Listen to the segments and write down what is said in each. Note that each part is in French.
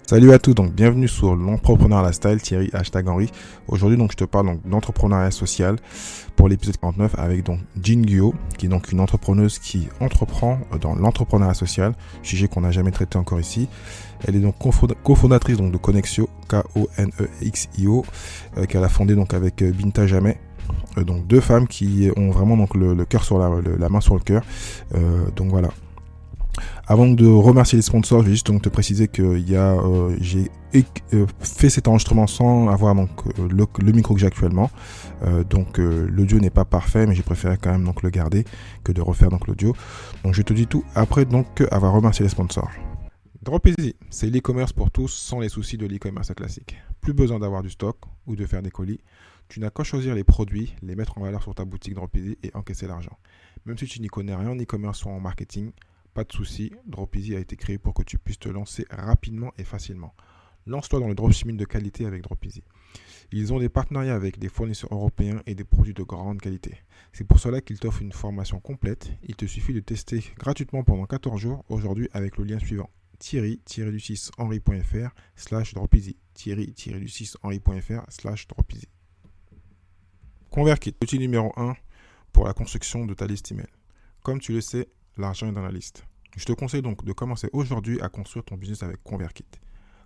Salut à tous, donc bienvenue sur l'entrepreneuriat style, Thierry #Henry. Aujourd'hui donc je te parle donc d'entrepreneuriat social pour l'épisode 49 avec donc Jean Guillot, qui est donc une entrepreneuse qui entreprend dans l'entrepreneuriat social, sujet qu'on n'a jamais traité encore ici. Elle est donc cofondatrice donc de Connexio, Konexio, qu'elle a fondé donc avec Binta Jamais. Donc deux femmes qui ont vraiment donc le cœur sur la main sur le cœur. Donc voilà. Avant de remercier les sponsors, je vais juste donc te préciser que j'ai fait cet enregistrement sans avoir donc le micro que j'ai actuellement. L'audio n'est pas parfait, mais j'ai préféré quand même donc le garder que de refaire donc l'audio. Donc je te dis tout après donc avoir remercié les sponsors. Dropeasy, c'est l'e-commerce pour tous sans les soucis de l'e-commerce classique. Plus besoin d'avoir du stock ou de faire des colis. Tu n'as qu'à choisir les produits, les mettre en valeur sur ta boutique Dropeasy et encaisser l'argent. Même si tu n'y connais rien en e-commerce ou en marketing, pas de souci, Dropeasy a été créé pour que tu puisses te lancer rapidement et facilement. Lance-toi dans le dropshipping de qualité avec Dropeasy. Ils ont des partenariats avec des fournisseurs européens et des produits de grande qualité. C'est pour cela qu'ils t'offrent une formation complète. Il te suffit de tester gratuitement pendant 14 jours aujourd'hui avec le lien suivant: thierry-du6henry.fr/Dropeasy. thierry-du6henry.fr/Dropeasy. ConvertKit, outil numéro 1 pour la construction de ta liste email. Comme tu le sais, l'argent est dans la liste. Je te conseille donc de commencer aujourd'hui à construire ton business avec ConvertKit.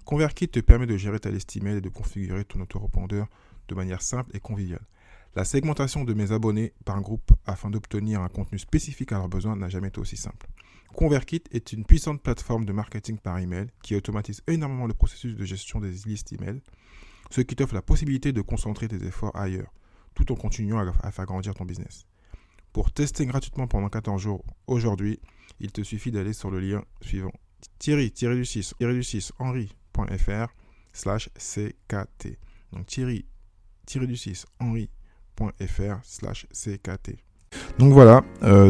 ConvertKit te permet de gérer ta liste email et de configurer ton autorépondeur de manière simple et conviviale. La segmentation de mes abonnés par groupe afin d'obtenir un contenu spécifique à leurs besoins n'a jamais été aussi simple. ConvertKit est une puissante plateforme de marketing par email qui automatise énormément le processus de gestion des listes email, ce qui t'offre la possibilité de concentrer tes efforts ailleurs, tout en continuant à faire grandir ton business. Pour tester gratuitement pendant 14 jours aujourd'hui, il te suffit d'aller sur le lien suivant: thierry-du6henry.fr/CKT. Donc thierry-du6henry.fr/CKT. Donc voilà,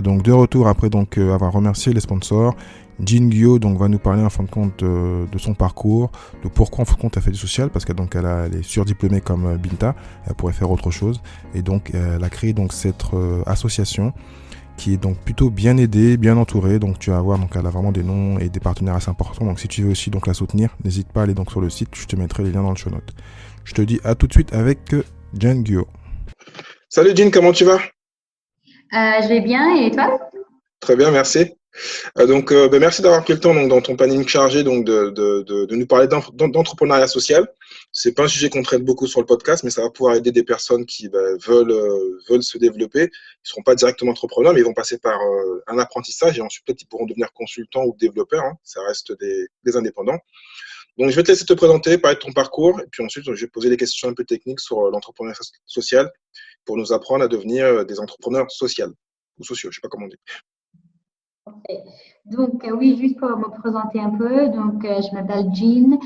donc de retour après donc avoir remercié les sponsors. Jean Guillot donc va nous parler en fin de compte de son parcours, de pourquoi en fin de compte elle fait du social, parce qu'elle elle est surdiplômée comme Binta, elle pourrait faire autre chose, et donc elle a créé donc cette association qui est donc plutôt bien aidée, bien entourée. Donc tu vas voir, donc elle a vraiment des noms et des partenaires assez importants. Donc si tu veux aussi donc la soutenir, n'hésite pas à aller donc sur le site, je te mettrai les liens dans le show notes. Je te dis à tout de suite avec Jean Guillot. Salut Jean, comment tu vas? Je vais bien, et toi? Très bien, merci. Merci d'avoir pris le temps donc, dans ton planning chargé donc, de nous parler d'entrepreneuriat social. C'est pas un sujet qu'on traite beaucoup sur le podcast, mais ça va pouvoir aider des personnes qui veulent se développer. Ils ne seront pas directement entrepreneurs, mais ils vont passer par un apprentissage et ensuite peut-être ils pourront devenir consultants ou développeurs. Hein. Ça reste des indépendants. Donc, je vais te laisser te présenter, parler de ton parcours, et puis ensuite, je vais poser des questions un peu techniques sur l'entrepreneuriat social pour nous apprendre à devenir des entrepreneurs sociaux ou sociaux, je ne sais pas comment on dit. Parfait. Donc, oui, juste pour me présenter un peu, donc, je m'appelle Jean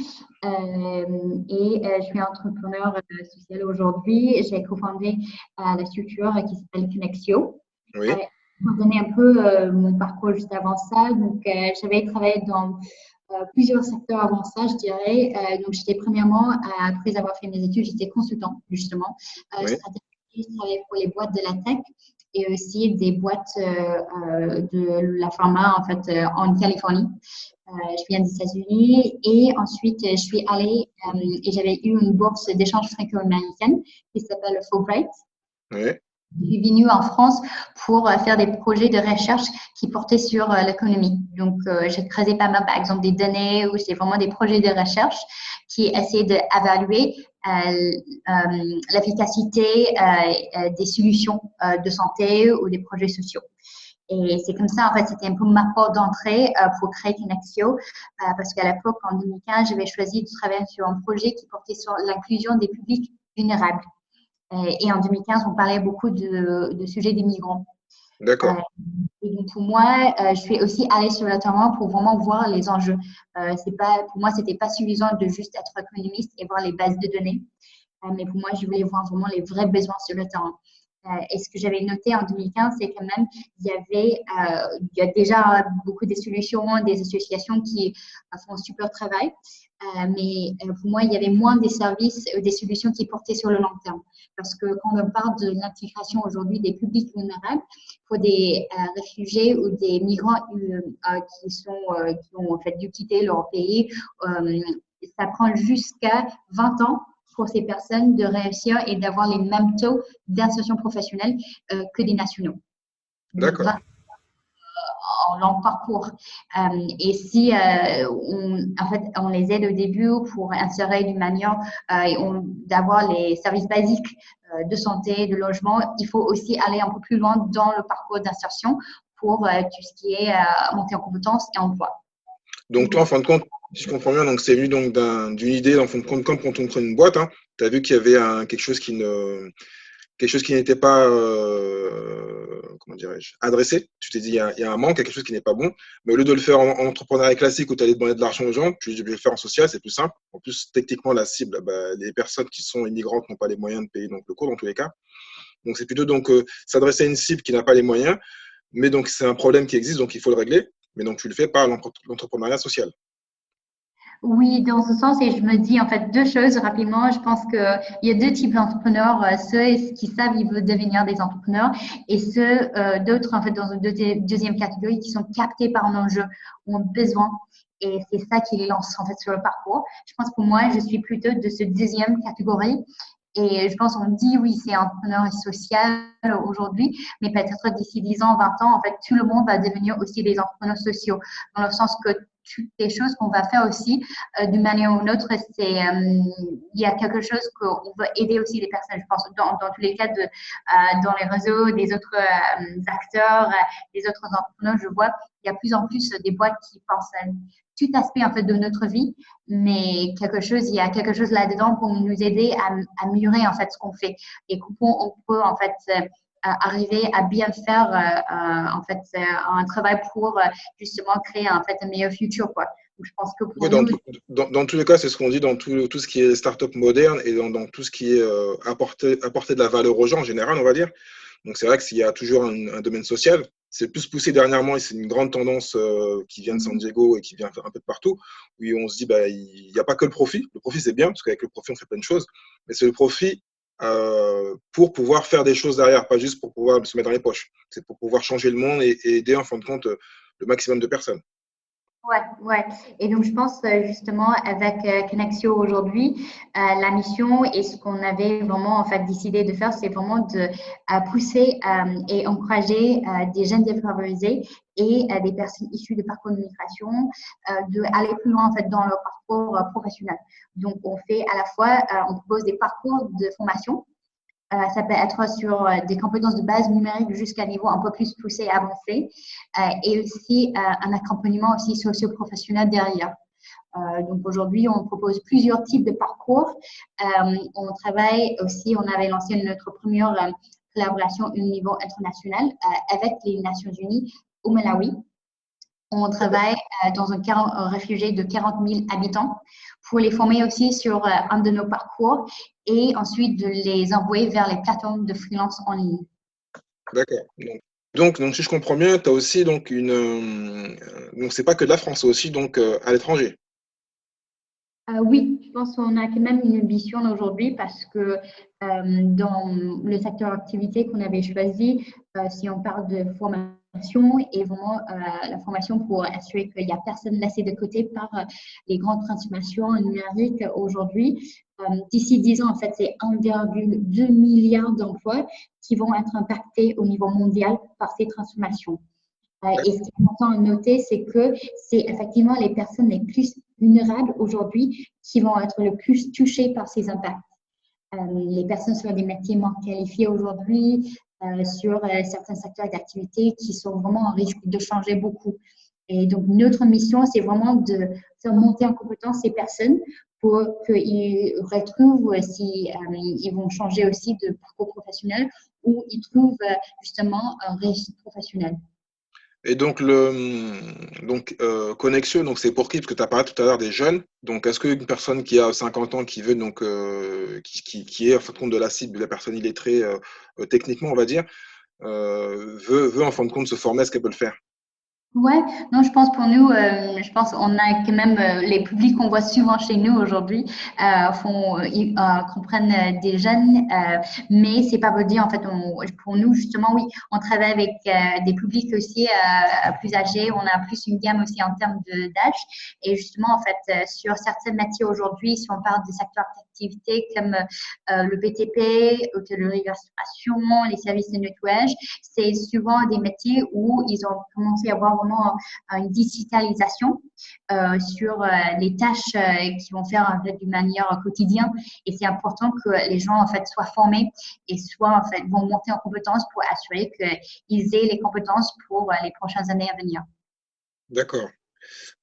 je suis entrepreneur social aujourd'hui. J'ai cofondé la structure qui s'appelle Connexio. Oui. Pour donner un peu mon parcours juste avant ça, donc, j'avais travaillé dans plusieurs secteurs avant ça, je dirais. Donc, j'étais premièrement, après avoir fait mes études, j'étais consultant, justement. Oui. Je travaillais pour les boîtes de la tech et aussi des boîtes de la pharma, en fait, en Californie. Je viens des États-Unis et ensuite, je suis allée et j'avais eu une bourse d'échange franco-américaine qui s'appelle Fulbright. Oui. Je suis venue en France pour faire des projets de recherche qui portaient sur l'économie. Donc, j'ai creusé pas mal, par exemple, des données ou c'est vraiment des projets de recherche qui essayaient d'évaluer l'efficacité des solutions de santé ou des projets sociaux. Et c'est comme ça, en fait, c'était un peu ma porte d'entrée pour créer Connexio, parce qu'à l'époque, en 2015, j'avais choisi de travailler sur un projet qui portait sur l'inclusion des publics vulnérables. Et en 2015, on parlait beaucoup de sujets des migrants. D'accord. Et donc pour moi, je suis aussi allée sur le terrain pour vraiment voir les enjeux. Pour moi, c'était pas suffisant de juste être économiste et voir les bases de données. Mais pour moi, je voulais voir vraiment les vrais besoins sur le terrain. Et ce que j'avais noté en 2015, c'est quand même, il y a déjà beaucoup de solutions, des associations qui font un super travail. Mais pour moi, il y avait moins des services, des solutions qui portaient sur le long terme. Parce que quand on parle de l'intégration aujourd'hui des publics vulnérables, pour des réfugiés ou des migrants qui ont en fait dû quitter leur pays, ça prend jusqu'à 20 ans pour ces personnes de réussir et d'avoir les mêmes taux d'insertion professionnelle que des nationaux. Donc, D'accord. en long parcours. Et si en fait, on les aide au début pour insérer d'une manière d'avoir les services basiques de santé, de logement, il faut aussi aller un peu plus loin dans le parcours d'insertion pour tout ce qui est montée en compétences et emploi. Donc, toi, en fin de compte, si je comprends bien, donc c'est venu donc d'une idée, en fin de compte, comme quand on crée une boîte, hein, tu as vu qu'il y avait quelque chose qui n'était pas, comment dirais-je, adressé. Tu t'es dit, il y a un manque, il y a quelque chose qui n'est pas bon. Mais au lieu de le faire en entrepreneuriat classique où tu allais demander de l'argent aux gens, tu dis, je vais le faire en social, c'est plus simple. En plus, techniquement, la cible, bah, les personnes qui sont immigrantes n'ont pas les moyens de payer donc, le cours dans tous les cas. Donc, c'est plutôt donc s'adresser à une cible qui n'a pas les moyens. Mais donc, c'est un problème qui existe, donc il faut le régler. Mais donc, tu le fais par l'entrepreneuriat social. Oui, dans ce sens, et je me dis en fait deux choses rapidement. Je pense qu'il y a deux types d'entrepreneurs, ceux qui savent qu'ils veulent devenir des entrepreneurs et ceux d'autres en fait dans une deuxième catégorie qui sont captés par un enjeu ou un besoin. Et c'est ça qui les lance en fait sur le parcours. Je pense que moi, je suis plutôt de cette deuxième catégorie. Et je pense qu'on dit oui, c'est entrepreneur et social aujourd'hui, mais peut-être d'ici 10 ans, 20 ans, en fait, tout le monde va devenir aussi des entrepreneurs sociaux, dans le sens que toutes les choses qu'on va faire aussi, d'une manière ou d'une autre, il y a quelque chose qu'on veut aider aussi les personnes. Je pense dans tous les cas, dans les réseaux des autres acteurs, des autres entrepreneurs, je vois il y a plus en plus des boîtes qui pensent à tout aspect en fait de notre vie, mais il y a quelque chose là-dedans pour nous aider à mûrir en fait ce qu'on fait et qu'on peut en fait arriver à bien faire en fait un travail pour justement créer en fait un meilleur futur quoi. Donc, je pense que pour Oui, nous, dans tous les cas, c'est ce qu'on dit dans tout ce qui est start-up moderne et dans tout ce qui est apporter de la valeur aux gens en général, on va dire. Donc, c'est vrai que s'il y a toujours un domaine social, c'est plus poussé dernièrement et c'est une grande tendance qui vient de San Diego et qui vient un peu de partout, où on se dit, bah, il n'y a pas que le profit. Le profit, c'est bien, parce qu'avec le profit, on fait plein de choses, mais c'est le profit pour pouvoir faire des choses derrière, pas juste pour pouvoir se mettre dans les poches. C'est pour pouvoir changer le monde et aider, en fin de compte, le maximum de personnes. ouais, ouais. Et donc, je pense justement avec Connexio aujourd'hui, la mission et ce qu'on avait vraiment en fait décidé de faire, c'est vraiment de pousser et encourager des jeunes défavorisés et des personnes issues de parcours de migration de aller plus loin en fait dans leur parcours professionnel. Donc, on fait à la fois, on propose des parcours de formation. Ça peut être sur des compétences de base numérique jusqu'à un niveau un peu plus poussé et avancé, et aussi un accompagnement aussi socio-professionnel derrière. Donc aujourd'hui, on propose plusieurs types de parcours. On travaille aussi, on avait lancé notre première collaboration au niveau international avec les Nations Unies au Malawi. On travaille dans un réfugié de 40 000 habitants pour les former aussi sur un de nos parcours et ensuite de les envoyer vers les plateformes de freelance en ligne. D'accord. Donc, si je comprends bien, tu as aussi donc donc c'est pas que de la France, c'est aussi donc à l'étranger. Oui, je pense qu'on a quand même une ambition aujourd'hui parce que dans le secteur d'activité qu'on avait choisi, si on parle de formation et vraiment la formation pour assurer qu'il n'y a personne laissé de côté par les grandes transformations numériques aujourd'hui, d'ici 10 ans, en fait, c'est 1,2 milliard d'emplois qui vont être impactés au niveau mondial par ces transformations. Et ce qui est important à noter, c'est que c'est effectivement les personnes les plus vulnérables aujourd'hui qui vont être le plus touchées par ces impacts. Les personnes sur des métiers moins qualifiés aujourd'hui, sur certains secteurs d'activité qui sont vraiment en risque de changer beaucoup. Et donc, notre mission, c'est vraiment de faire monter en compétence ces personnes pour qu'ils retrouvent si ils vont changer aussi de parcours professionnel ou ils trouvent justement un réussite professionnelle. Et donc, Connexio, donc c'est pour qui? Parce que tu as parlé tout à l'heure des jeunes. Donc, est-ce qu'une personne qui a 50 ans, qui veut, donc, qui est en fin de compte de la cible de la personne illettrée, techniquement, on va dire, veut en fin de compte se former, est-ce qu'elle peut le faire? Ouais, non, je pense pour nous, je pense on a quand même les publics qu'on voit souvent chez nous aujourd'hui comprennent des jeunes, mais c'est pas pour dire en fait pour nous justement oui, on travaille avec des publics aussi plus âgés, on a plus une gamme aussi en termes d'âge et justement en fait sur certains métiers aujourd'hui, si on parle des secteurs d'activité comme le BTP, hôtellerie-restauration, les services de nettoyage, c'est souvent des métiers où ils ont commencé à avoir vraiment une digitalisation sur les tâches qu'ils vont faire en fait, d'une manière quotidienne. Et c'est important que les gens en fait soient formés et soient en fait vont monter en compétences pour assurer qu'ils aient les compétences pour les prochaines années à venir. D'accord.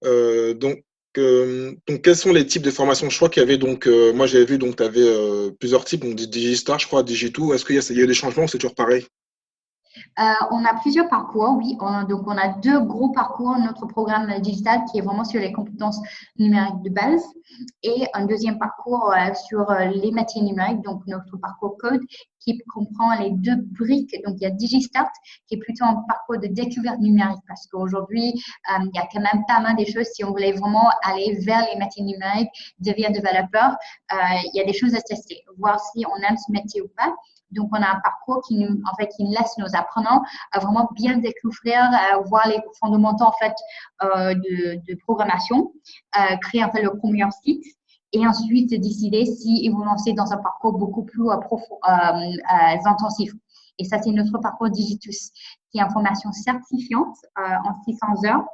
Donc, quels sont les types de formations? Je crois qu'il y avait donc, moi j'avais vu, donc tu avais plusieurs types, donc Digistar, je crois, Digitou. Est-ce qu'il y a eu des changements ou c'est toujours pareil? On a plusieurs parcours, oui. Donc, on a deux gros parcours. Notre programme digital qui est vraiment sur les compétences numériques de base et un deuxième parcours sur les métiers numériques, donc notre parcours code qui comprend les deux briques. Donc, il y a DigiStart qui est plutôt un parcours de découverte numérique parce qu'aujourd'hui, il y a quand même pas mal de choses. Si on voulait vraiment aller vers les métiers numériques, devenir développeur, il y a des choses à tester, voir si on aime ce métier ou pas. Donc, on a un parcours qui laisse nos apprenants vraiment bien découvrir, voir les fondamentaux en fait de programmation, créer en fait le premier site et ensuite décider s'ils vont lancer dans un parcours beaucoup plus intensif. Et ça, c'est notre parcours Digitus, qui est en formation certifiante en 600 heures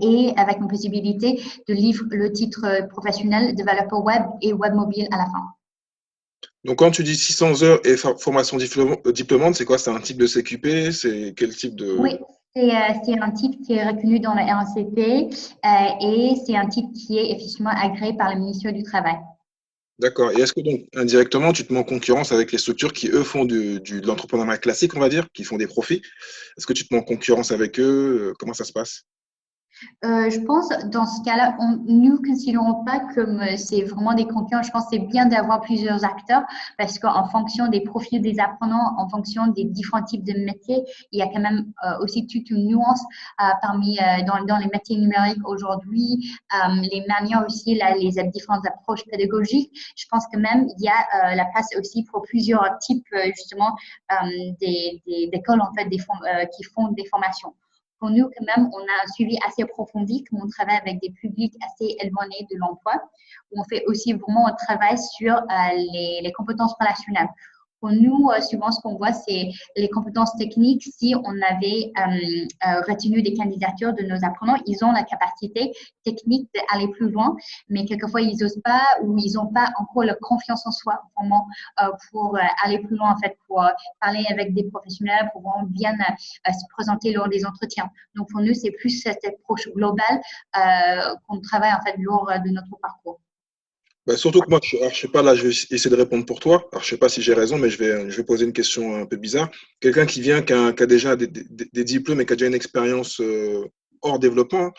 et avec une possibilité de livrer le titre professionnel développeur web et web mobile à la fin. Donc, quand tu dis 600 heures et formation diplômante, c'est quoi? C'est un type de CQP? C'est quel type Oui, de… c'est un titre qui est reconnu dans le RNCP et c'est un titre qui est effectivement agréé par le ministère du Travail. D'accord. Et est-ce que donc, indirectement, tu te mets en concurrence avec les structures qui, eux, font de l'entrepreneuriat classique, on va dire, qui font des profits? Est-ce que tu te mets en concurrence avec eux? Comment ça se passe? Je pense dans ce cas-là, nous ne considérons pas comme c'est vraiment des concurrents. Je pense que c'est bien d'avoir plusieurs acteurs parce qu'en fonction des profils des apprenants, en fonction des différents types de métiers, il y a quand même aussi toute une nuance dans les métiers numériques aujourd'hui, les manières aussi, les différentes approches pédagogiques. Je pense que même il y a la place aussi pour plusieurs types justement d'écoles en fait qui font des formations. Pour nous, quand même, on a un suivi assez approfondi, comme on travaille avec des publics assez éloignés de l'emploi, où on fait aussi vraiment un travail sur les compétences relationnelles. Pour nous, souvent, ce qu'on voit, c'est les compétences techniques. Si on avait retenu des candidatures de nos apprenants, ils ont la capacité technique d'aller plus loin, mais quelquefois, ils n'osent pas ou ils n'ont pas encore la confiance en soi vraiment pour aller plus loin, en fait, pour parler avec des professionnels, pour vraiment bien se présenter lors des entretiens. Donc, pour nous, c'est plus cette approche globale qu'on travaille, en fait, lors de notre parcours. Bah, surtout que moi, alors, je sais pas, là, je vais essayer de répondre pour toi. Alors, je sais pas si j'ai raison, mais je vais poser une question un peu bizarre. Quelqu'un qui vient, qui a déjà des diplômes et qui a déjà une expérience hors développement,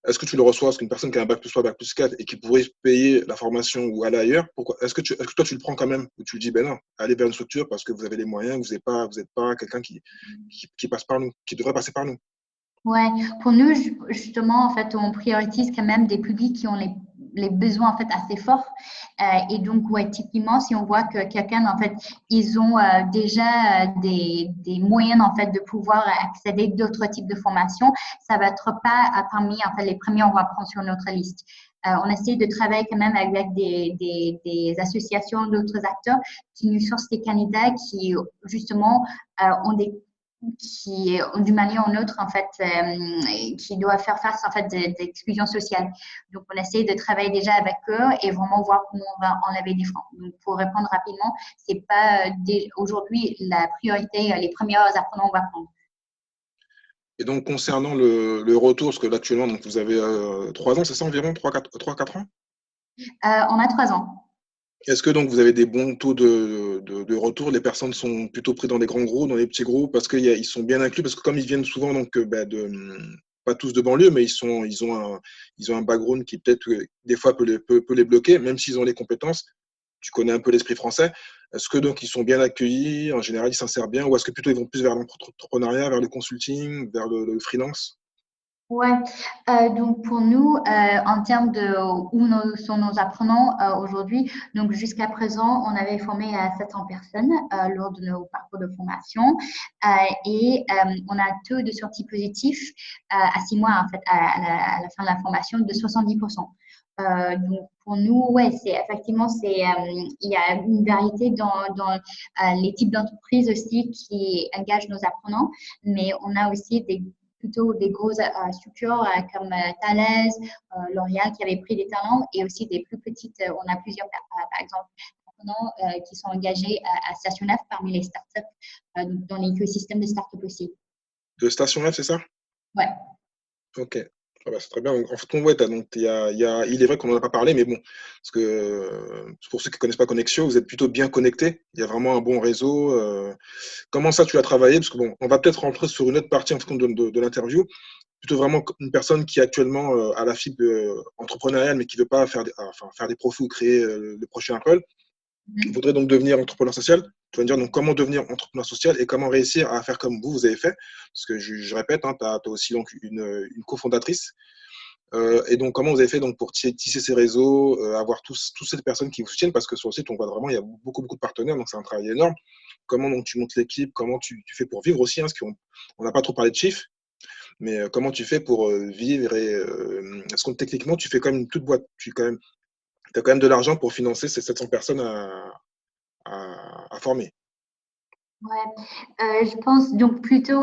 est-ce que tu le reçois? Est-ce qu'une personne qui a un bac plus 3, bac plus 4 et qui pourrait payer la formation ou aller ailleurs, pourquoi? Est-ce que toi, tu le prends quand même? Ou tu le dis, ben non, allez vers une structure parce que vous avez les moyens, vous êtes pas quelqu'un qui passe par nous, qui devrait passer par nous. Ouais, pour nous, justement, en fait, on priorise quand même des publics qui ont les besoins en fait assez forts. Et donc, ouais, typiquement, si on voit que quelqu'un, en fait, ils ont déjà des moyens en fait de pouvoir accéder à d'autres types de formations, ça va être pas parmi en fait les premiers on va prendre sur notre liste. On essaie de travailler quand même avec des associations, d'autres acteurs qui nous sourcent des candidats qui justement ont des qui, d'une manière ou d'une autre, en fait, qui doivent faire face, en fait, d'exclusion sociale. Donc, on essaie de travailler déjà avec eux et vraiment voir comment on va enlever des freins. Donc, pour répondre rapidement, c'est pas aujourd'hui la priorité, les premiers apprenants on va prendre. Et donc, concernant le retour, parce que là, actuellement, donc, vous avez 3 ans, c'est ça environ? 3, 4 ans? On a 3 ans. Est-ce que donc vous avez des bons taux de retour? Les personnes sont plutôt prises dans des grands groupes, dans des petits groupes, parce qu'ils sont bien inclus, parce que comme ils viennent souvent donc pas tous de banlieue, mais ils ont un background qui peut-être des fois peut les bloquer, même s'ils ont les compétences. Tu connais un peu l'esprit français. Est-ce que donc ils sont bien accueillis? En général, ils s'insèrent bien, ou est-ce que plutôt ils vont plus vers l'entrepreneuriat, vers le consulting, vers le freelance? Ouais, donc pour nous, en termes de où sont nos apprenants aujourd'hui, donc jusqu'à présent, on avait formé 700 personnes lors de nos parcours de formation et on a un taux de sortie positif à 6 mois en fait à la fin de la formation de 70%. Donc pour nous, ouais, c'est effectivement il y a une variété dans les types d'entreprises aussi qui engagent nos apprenants, mais on a aussi plutôt des grosses structures comme Thales, L'Oréal qui avaient pris des talents et aussi des plus petites. On a plusieurs, par exemple, apprenants qui sont engagés à Station F parmi les startups dans l'écosystème des startups aussi. De Station F, c'est ça? Ouais. Ok. Ah bah, c'est très bien. En fait, ouais, donc, il est vrai qu'on n'en a pas parlé, mais bon, parce que pour ceux qui ne connaissent pas Connexio, vous êtes plutôt bien connectés. Il y a vraiment un bon réseau. Comment ça, tu l'as travaillé? Parce que bon, on va peut-être rentrer sur une autre partie en fait, de l'interview. Plutôt vraiment une personne qui est actuellement à la fibre entrepreneuriale, mais qui ne veut pas faire des profits ou créer le prochain Apple, voudrait donc devenir entrepreneur social. Tu vas me dire donc comment devenir entrepreneur social et comment réussir à faire comme vous avez fait. Parce que je répète, hein, tu as aussi donc une cofondatrice. Et donc, comment vous avez fait donc, pour tisser ces réseaux, avoir toutes ces personnes qui vous soutiennent? Parce que sur le site, on voit vraiment, il y a beaucoup, beaucoup de partenaires, donc c'est un travail énorme. Comment donc, tu montes l'équipe? Comment tu fais pour vivre aussi, hein, parce qu'on n'a pas trop parlé de chiffres, mais comment tu fais pour vivre et est-ce que techniquement, tu fais quand même une toute boîte? As quand même de l'argent pour financer ces 700 personnes à former. Ouais, je pense donc plutôt,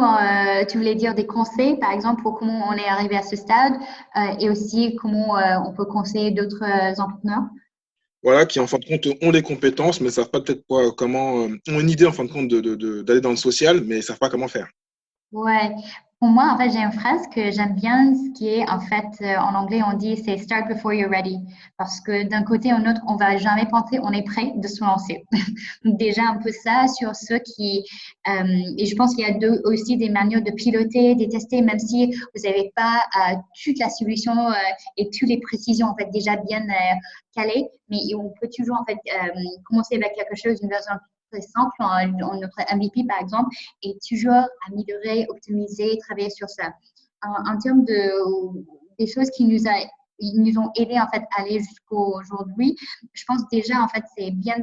tu voulais dire des conseils, par exemple, pour comment on est arrivé à ce stade et aussi comment on peut conseiller d'autres entrepreneurs. Voilà, qui en fin de compte ont les compétences, mais ne savent pas peut-être pas comment, ont une idée en fin de compte d'aller dans le social, mais ne savent pas comment faire. Ouais, pour moi, en fait, j'ai une phrase que j'aime bien, ce qui est, en fait, en anglais, on dit c'est start before you're ready. Parce que d'un côté ou de l'autre, on va jamais penser, on est prêt de se lancer. Donc, déjà, un peu ça sur ceux et je pense qu'il y a aussi des manières de piloter, de tester, même si vous n'avez pas toute la solution et toutes les précisions, en fait, déjà bien calées. Mais on peut toujours, en fait, commencer avec quelque chose, une version très simple, notre MVP, par exemple, et toujours améliorer, optimiser, travailler sur ça. En termes des choses ils nous ont aidé en fait à aller jusqu'au aujourd'hui. Je pense déjà en fait c'est bien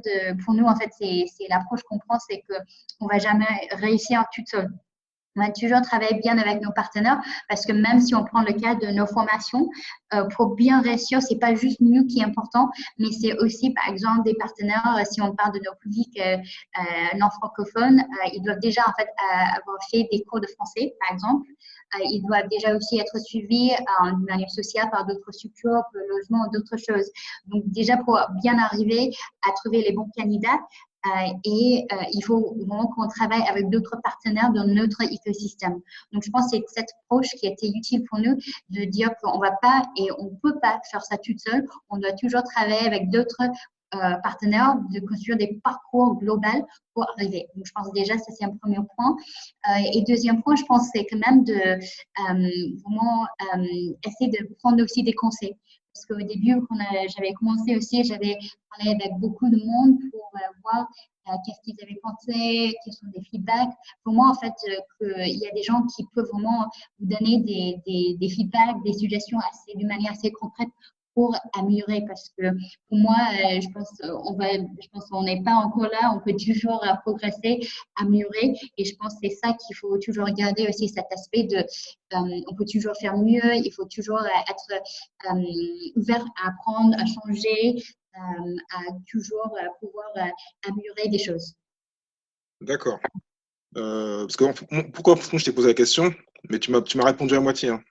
pour nous en fait c'est l'approche qu'on prend, c'est que on va jamais réussir toute seule. On va toujours travailler bien avec nos partenaires parce que même si on prend le cas de nos formations, pour bien réussir, c'est pas juste nous qui est important, mais c'est aussi, par exemple, des partenaires, si on parle de nos publics non francophones, ils doivent déjà en fait avoir fait des cours de français, par exemple. Ils doivent déjà aussi être suivis d'une manière sociale par d'autres structures, pour le logement ou d'autres choses. Donc déjà pour bien arriver à trouver les bons candidats, il faut vraiment qu'on travaille avec d'autres partenaires dans notre écosystème. Donc, je pense que c'est cette approche qui a été utile pour nous de dire qu'on ne va pas et on ne peut pas faire ça toute seule. On doit toujours travailler avec d'autres partenaires, de construire des parcours globaux pour arriver. Donc, je pense déjà, ça c'est un premier point. Et deuxième point, je pense, c'est quand même de vraiment essayer de prendre aussi des conseils. Parce qu'au début, quand j'avais commencé aussi, j'avais parlé avec beaucoup de monde pour voir qu'est-ce qu'ils avaient pensé, quels sont des feedbacks. Pour moi, en fait, il y a des gens qui peuvent vraiment vous donner des feedbacks, des suggestions d'une manière assez concrète pour améliorer. Parce que pour moi, je pense qu'on n'est pas encore là, on peut toujours progresser, améliorer. Et je pense que c'est ça qu'il faut toujours regarder aussi, cet aspect de on peut toujours faire mieux, il faut toujours être ouvert à apprendre, à changer, à toujours pouvoir améliorer des choses. D'accord. Parce que pourquoi je t'ai posé la question, mais tu m'as répondu à moitié, hein.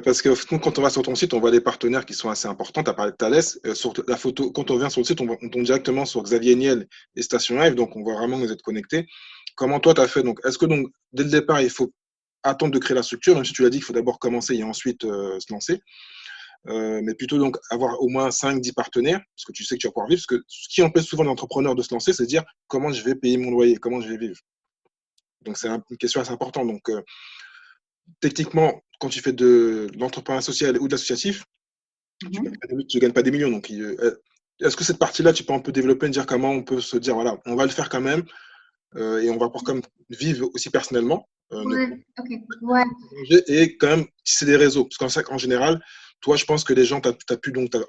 Parce que quand on va sur ton site, on voit des partenaires qui sont assez importants. Tu as parlé de Thales. Sur la photo, quand on vient sur le site, on tombe directement sur Xavier Niel et Station Live, donc on voit vraiment que vous êtes connectés. Comment toi, tu as fait? Donc, est-ce que donc, dès le départ, il faut attendre de créer la structure, même si tu l'as dit qu'il faut d'abord commencer et ensuite se lancer, mais plutôt donc avoir au moins 5-10 partenaires, parce que tu sais que tu vas pouvoir vivre. Parce que ce qui empêche souvent l'entrepreneur de se lancer, c'est de dire comment je vais payer mon loyer, comment je vais vivre. Donc, c'est une question assez importante. Donc, techniquement, quand tu fais de l'entrepreneuriat social ou de l'associatif, tu ne gagnes pas des millions. Donc, est-ce que cette partie-là, tu peux un peu développer et dire comment on peut se dire, voilà, on va le faire quand même, et on va pouvoir comme vivre aussi personnellement Ouais, ok. Ouais, et quand même tisser des réseaux. Parce qu'en général, toi, je pense que les gens,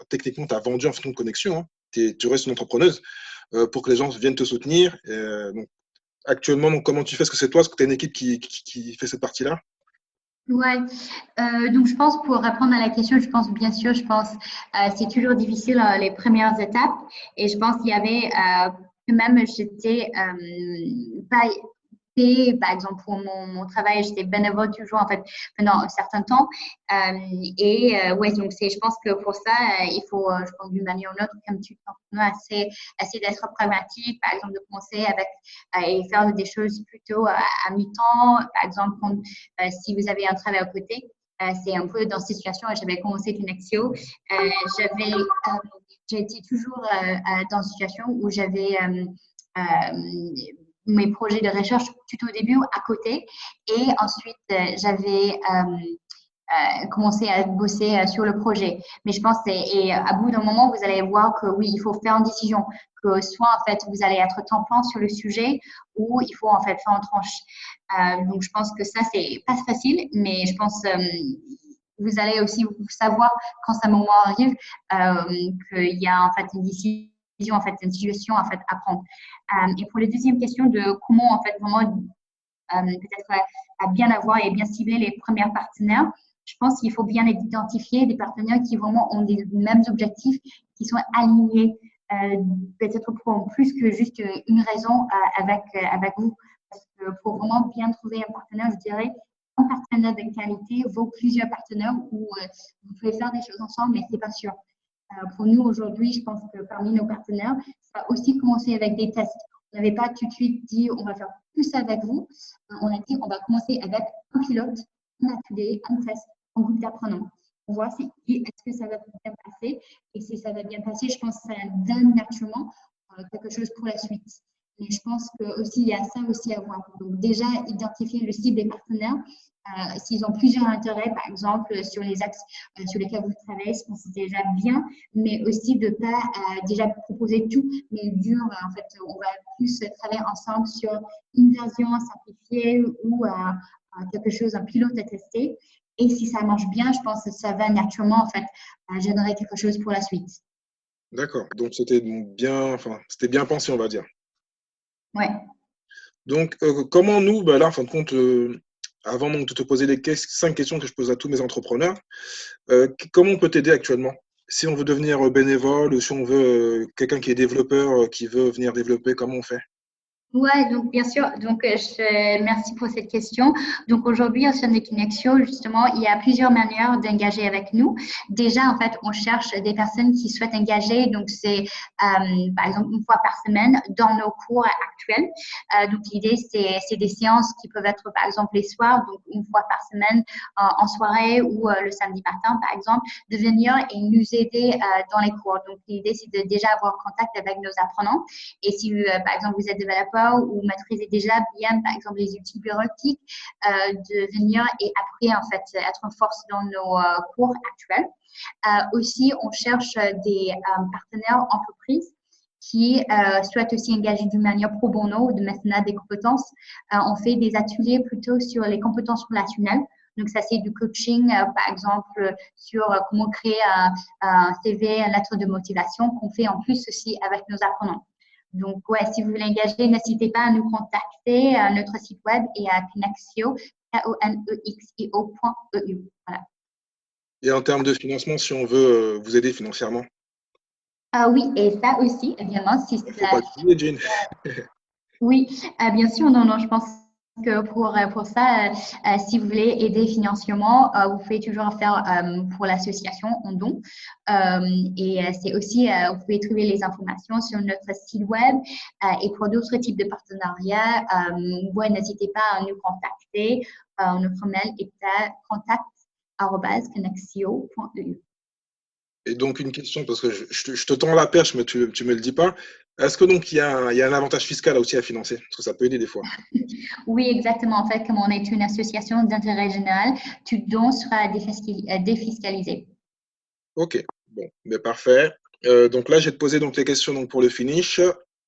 techniquement, tu as vendu en fait ton connexion. Hein. Tu restes une entrepreneuse pour que les gens viennent te soutenir. Donc, actuellement, donc, comment tu fais? Est-ce que c'est toi? Est-ce que tu as une équipe qui fait cette partie-là? ouais. Donc, je pense pour répondre à la question, je pense bien sûr, je pense c'est toujours difficile les premières étapes. Et je pense qu'il y avait quand même, j'étais pas payée, par exemple, pour mon travail, j'étais bénévole toujours en fait pendant un certain temps. Ouais, donc je pense que pour ça, il faut, je pense d'une manière ou d'une autre, comme tu essayer d'être pragmatique, par exemple, de commencer avec et faire des choses plutôt à mi-temps, par exemple, si vous avez un travail à côté. C'est un peu dans cette situation. J'avais commencé Connexio. J'étais toujours dans une situation où j'avais mes projets de recherche tout au début à côté. Et ensuite, j'avais commencé à bosser sur le projet. Mais je pense, et à bout d'un moment, vous allez voir que oui, il faut faire une décision, que soit en fait vous allez être temps plein sur le sujet ou il faut en fait faire en tranche. Donc je pense que ça, c'est pas facile, mais je pense vous allez aussi savoir quand ce moment arrive qu'il y a en fait une décision, en fait une situation en fait à prendre. Et pour la deuxième question de comment en fait vraiment peut-être à bien avoir et bien cibler les premiers partenaires, je pense qu'il faut bien identifier des partenaires qui vraiment ont les mêmes objectifs, qui sont alignés, peut-être pour plus que juste une raison avec vous. Parce que pour vraiment bien trouver un partenaire, je dirais, un partenaire de qualité vaut plusieurs partenaires où vous pouvez faire des choses ensemble, mais c'est pas sûr. Pour nous, aujourd'hui, je pense que parmi nos partenaires, ça va aussi commencer avec des tests. On n'avait pas tout de suite dit on va faire plus avec vous. On a dit on va commencer avec un pilote, un atelier, un test, un groupe d'apprenants. On voit si est-ce que ça va bien passer. Et si ça va bien passer, je pense que ça donne naturellement quelque chose pour la suite. Mais je pense qu'il y a ça aussi à voir. Donc déjà, identifier le cible des partenaires. S'ils ont plusieurs intérêts, par exemple, sur les axes sur lesquels vous travaillez, je pense que c'est déjà bien, mais aussi de ne pas déjà proposer tout, mais en fait, on va plus travailler ensemble sur une version simplifiée ou quelque chose, un pilote à tester. Et si ça marche bien, je pense que ça va naturellement, en fait, générer quelque chose pour la suite. D'accord. Donc, c'était bien pensé, on va dire. Ouais. Donc, comment nous, là, en fin de compte, avant donc, de te poser les 5 questions que je pose à tous mes entrepreneurs, comment on peut t'aider actuellement? Si on veut devenir bénévole ou si on veut quelqu'un qui est développeur, qui veut venir développer, comment on fait? Ouais, donc bien sûr. Donc, merci pour cette question. Donc, aujourd'hui, au sein de Kinexio, justement, il y a plusieurs manières d'engager avec nous. Déjà, en fait, on cherche des personnes qui souhaitent engager. Donc, c'est par exemple une fois par semaine dans nos cours actuels. Donc, l'idée, c'est des séances qui peuvent être, par exemple, les soirs, donc une fois par semaine en soirée ou le samedi matin, par exemple, de venir et nous aider dans les cours. Donc, l'idée, c'est de déjà avoir contact avec nos apprenants. Et si, par exemple, vous êtes développeur ou maîtriser déjà bien, par exemple, les outils bureautiques, de venir et après, en fait, être en force dans nos cours actuels. Aussi, on cherche des partenaires entreprises qui souhaitent aussi engager d'une manière pro bono ou de mécénat des compétences. On fait des ateliers plutôt sur les compétences relationnelles. Donc, ça, c'est du coaching, par exemple, sur comment créer un CV, une lettre de motivation qu'on fait en plus aussi avec nos apprenants. Donc, ouais, si vous voulez engager, n'hésitez pas à nous contacter à notre site web et à Connexio, konexio.eu. Voilà. Et en termes de financement, si on veut vous aider financièrement? Oui, et ça aussi, évidemment, si Il ne faut pas le dire, Jean. oui, bien sûr, non, je pense que pour ça, si vous voulez aider financièrement, vous pouvez toujours faire pour l'association en don. Et c'est aussi, vous pouvez trouver les informations sur notre site web et pour d'autres types de partenariats, ouais, n'hésitez pas à nous contacter. Notre mail est à contact@connexio.eu. Et donc, une question, parce que je te tends la perche, mais tu me le dis pas. Est-ce que donc il y a un avantage fiscal aussi à financer? Parce que ça peut aider des fois. Oui, exactement. En fait, comme on est une association d'intérêt général, tout don sera défiscalisé. Ok, bon, mais parfait. Donc là, je vais te poser donc les questions donc, pour le finish.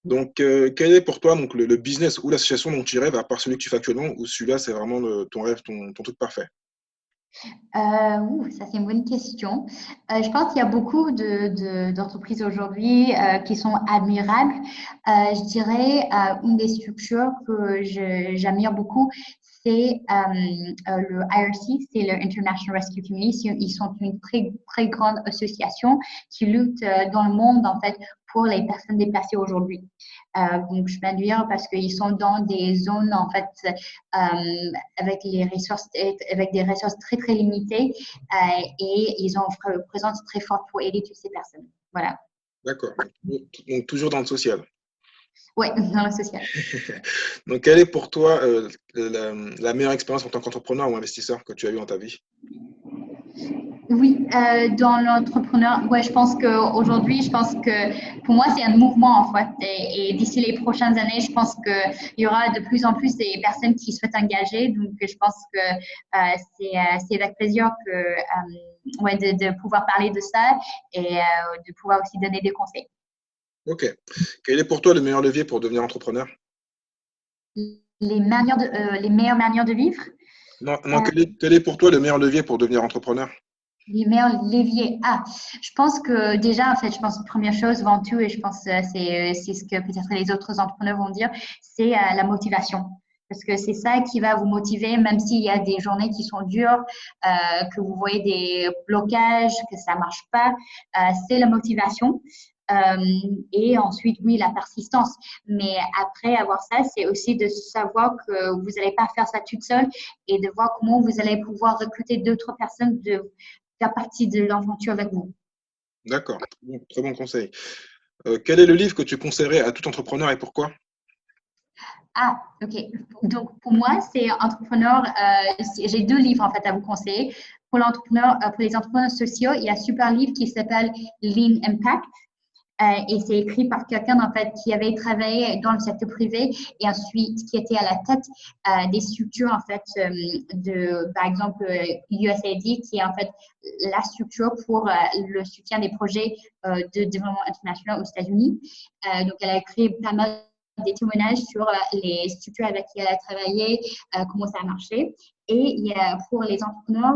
Donc, quel est pour toi donc, le business ou l'association dont tu rêves, à part celui que tu fais actuellement, ou celui-là, c'est vraiment ton rêve, ton truc parfait? Ça, c'est une bonne question. Je pense qu'il y a beaucoup d'entreprises aujourd'hui qui sont admirables. Je dirais une des structures que j'admire beaucoup, c'est le IRC, c'est le International Rescue Committee. Ils sont une très, très grande association qui lutte dans le monde, en fait, pour les personnes déplacées aujourd'hui. Donc, je m'admire parce qu'ils sont dans des zones, en fait, avec des ressources très, très limitées et ils ont une présence très forte pour aider toutes ces personnes. Voilà. D'accord. Donc, toujours dans le social. Oui, dans le social. Donc, quelle est pour toi la meilleure expérience en tant qu'entrepreneur ou investisseur que tu as eu dans ta vie? Oui, dans l'entrepreneur, ouais, je pense que pour moi, c'est un mouvement en fait. Et d'ici les prochaines années, je pense qu'il y aura de plus en plus des personnes qui souhaitent engager. Donc, je pense que c'est avec plaisir de pouvoir parler de ça et de pouvoir aussi donner des conseils. Ok. Quel est pour toi le meilleur levier pour devenir entrepreneur? Les meilleures manières de vivre? Non, quel est pour toi le meilleur levier pour devenir entrepreneur? Les meilleurs leviers. Je pense que déjà, en fait, je pense que première chose, avant tout, et je pense que c'est ce que peut-être les autres entrepreneurs vont dire, c'est la motivation. Parce que c'est ça qui va vous motiver, même s'il y a des journées qui sont dures, que vous voyez des blocages, que ça marche pas, c'est la motivation. Et ensuite, oui, la persistance. Mais après avoir ça, c'est aussi de savoir que vous n'allez pas faire ça toute seule et de voir comment vous allez pouvoir recruter d'autres personnes de faire partie de l'aventure avec vous. D'accord. Très bon conseil. Quel est le livre que tu conseillerais à tout entrepreneur et pourquoi? Ok. Donc, pour moi, c'est entrepreneur. J'ai 2 livres en fait à vous conseiller. Pour les entrepreneurs sociaux, il y a un super livre qui s'appelle Lean Impact. Et c'est écrit par quelqu'un en fait qui avait travaillé dans le secteur privé et ensuite qui était à la tête des structures en fait par exemple USAID qui est en fait la structure pour le soutien des projets de développement international aux États-Unis. Donc elle a écrit pas mal des témoignages sur les structures avec qui elle a travaillé, comment ça a marché. Et pour les entrepreneurs,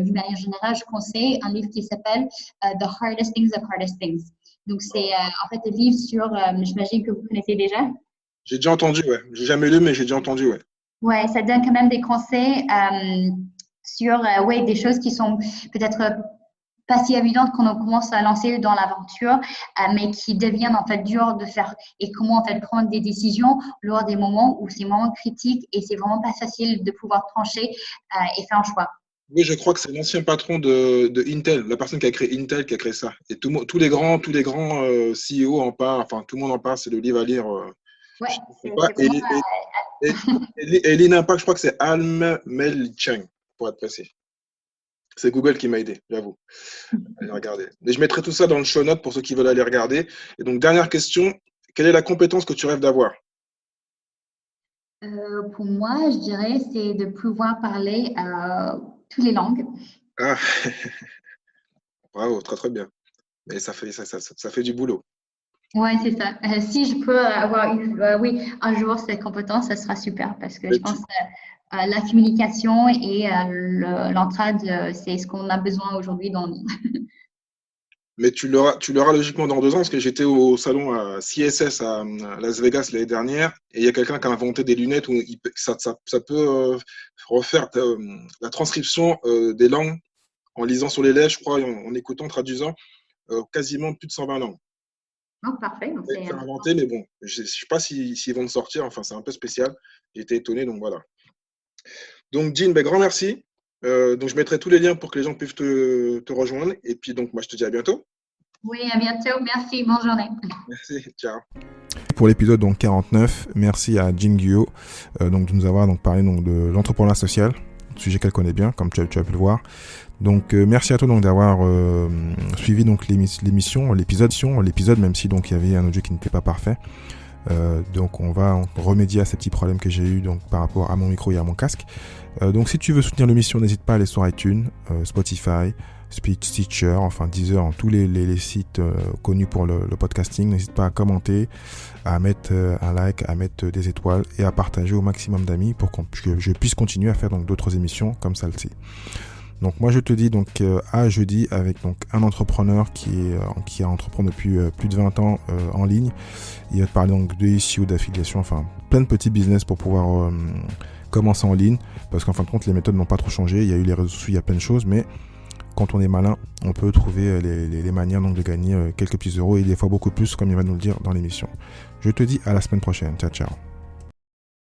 d'une manière générale, je conseille un livre qui s'appelle The Hardest Things of Hardest Things. Donc, c'est en fait un livre sur, j'imagine que vous connaissez déjà. J'ai déjà entendu, ouais. J'ai jamais lu, mais j'ai déjà entendu, ouais. Ouais, ça donne quand même des conseils sur des choses qui sont peut-être pas si évidentes quand on commence à lancer dans l'aventure, mais qui deviennent en fait dures de faire et comment en fait prendre des décisions lors des moments où c'est vraiment critique et c'est vraiment pas facile de pouvoir trancher et faire un choix. Oui, je crois que c'est l'ancien patron de Intel, la personne qui a créé Intel, qui a créé ça. Et tous les grands CEO en parlent, enfin tout le monde en parle, c'est le livre à lire. Ouais, Je ne sais c'est pas. vraiment. Et Lean Impact, je crois que c'est Al Cheng, pour être précis. C'est Google qui m'a aidé, j'avoue. Allez regarder. Mais je mettrai tout ça dans le show notes pour ceux qui veulent aller regarder. Et donc, dernière question, quelle est la compétence que tu rêves d'avoir? Pour moi, je dirais, c'est de pouvoir parler toutes les langues. Ah, bravo, très très bien. Mais ça fait du boulot. Ouais, c'est ça. Si je peux avoir un jour cette compétence, ça sera super parce que Mais je pense que la communication et l'entraide, c'est ce qu'on a besoin aujourd'hui dans le monde. Mais tu l'auras logiquement dans 2 ans, parce que j'étais au salon à CSS à Las Vegas l'année dernière, et il y a quelqu'un qui a inventé des lunettes où ça peut refaire la transcription des langues en lisant sur les lèvres, je crois, et en écoutant, traduisant, quasiment plus de 120 langues. Oh, parfait. Donc, C'est inventé, mais bon, je ne sais pas s'ils vont le sortir, enfin, c'est un peu spécial. J'ai été étonné, donc voilà. Donc, Jean, ben, grand merci. Donc, je mettrai tous les liens pour que les gens puissent te rejoindre. Et puis, donc, moi, je te dis à bientôt. Oui, à bientôt. Merci. Bonne journée. Merci, ciao. Pour l'épisode donc 49, merci à Jean Guillot donc de nous avoir donc parlé donc de l'entrepreneuriat social, sujet qu'elle connaît bien, comme tu as pu le voir. Donc merci à toi donc d'avoir suivi donc l'épisode, même si donc il y avait un audio qui n'était pas parfait. Donc on va remédier à ces petits problèmes que j'ai eu donc par rapport à mon micro et à mon casque. Donc si tu veux soutenir l'émission, n'hésite pas à aller sur iTunes, Spotify, Stitcher, enfin Deezer, tous les sites connus pour le podcasting. N'hésite pas à commenter, à mettre un like, à mettre des étoiles et à partager au maximum d'amis pour que je puisse continuer à faire donc d'autres émissions comme celle-ci. Donc moi je te dis donc à jeudi avec donc un entrepreneur qui a entrepris depuis plus de 20 ans en ligne. Il va te parler donc de SEO, d'affiliation, enfin plein de petits business pour pouvoir commencer en ligne, parce qu'en fin de compte les méthodes n'ont pas trop changé. Il y a eu les réseaux sociaux, il y a plein de choses, mais quand on est malin, on peut trouver les manières donc de gagner quelques petits euros et des fois beaucoup plus, comme il va nous le dire dans l'émission. Je te dis à la semaine prochaine. Ciao, ciao.